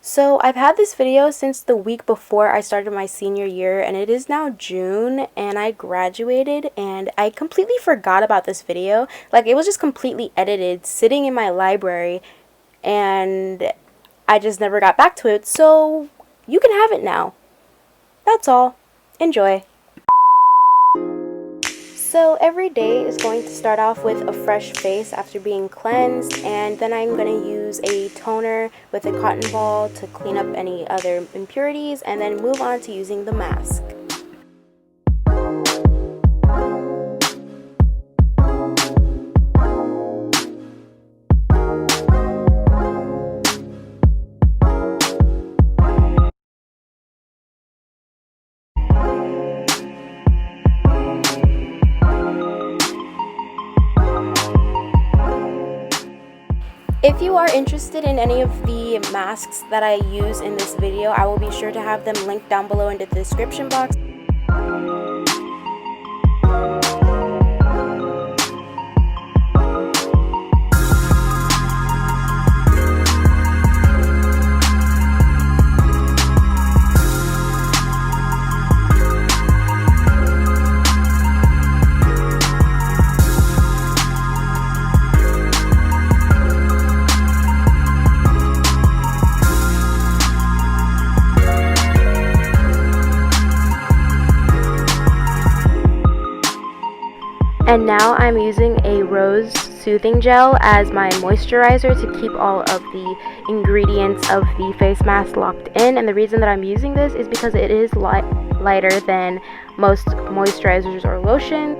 So I've had this video since the week before I started my senior year, and it is now June and I graduated, and I completely forgot about this video. Like, it was just completely edited sitting in my library, and I just never got back to it. So you can have it now. That's all. Enjoy. So every day is going to start off with a fresh face after being cleansed, and then I'm going to use a toner with a cotton ball to clean up any other impurities, and then move on to using the mask. If you are interested in any of the masks that I use in this video, I will be sure to have them linked down below in the description box. And now I'm using a rose soothing gel as my moisturizer to keep all of the ingredients of the face mask locked in. And the reason that I'm using this is because it is lighter than most moisturizers or lotion.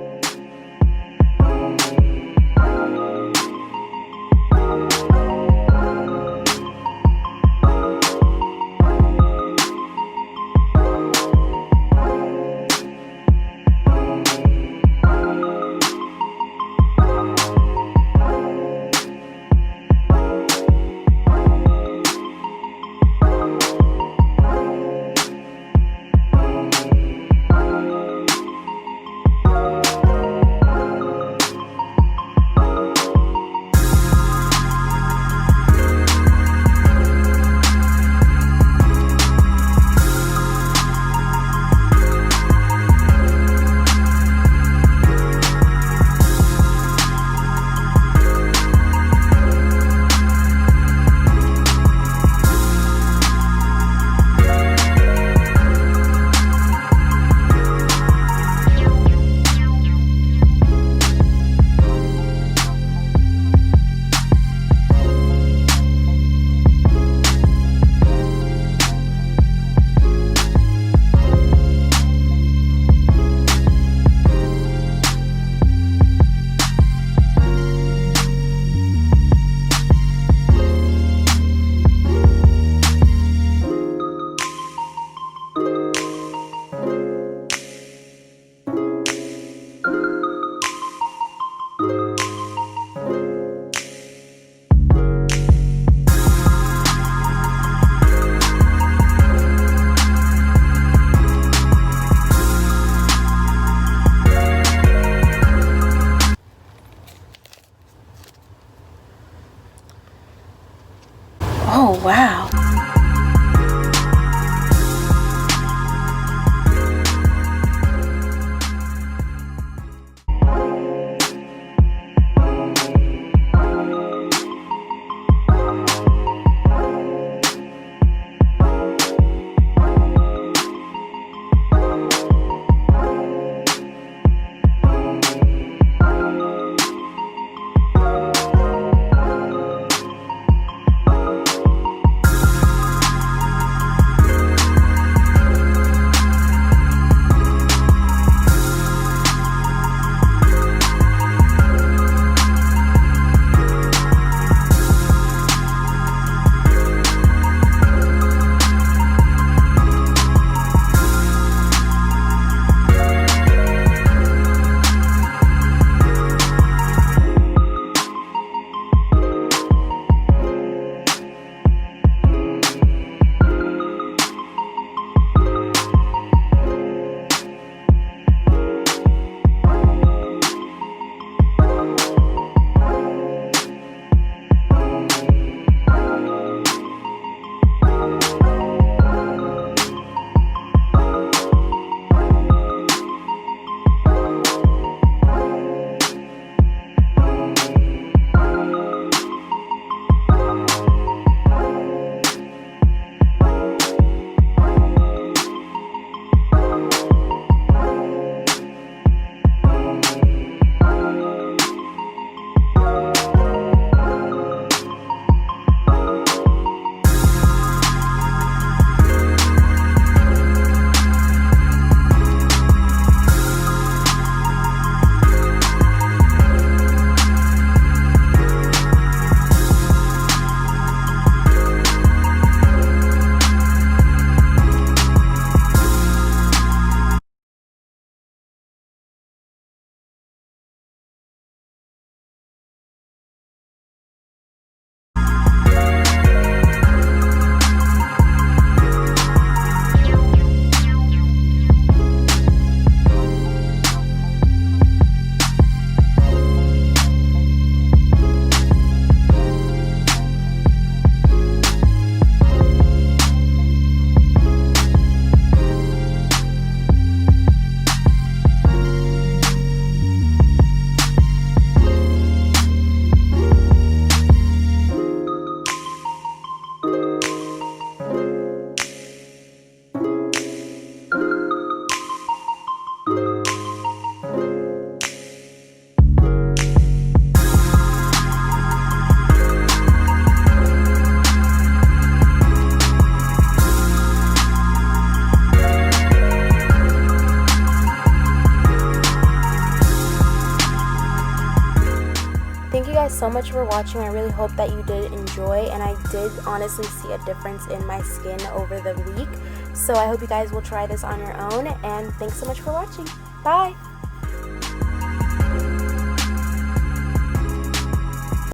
so much for watching. I really hope that you did enjoy, and I did honestly see a difference in my skin over the week. So I hope you guys will try this on your own, and thanks so much for watching. Bye!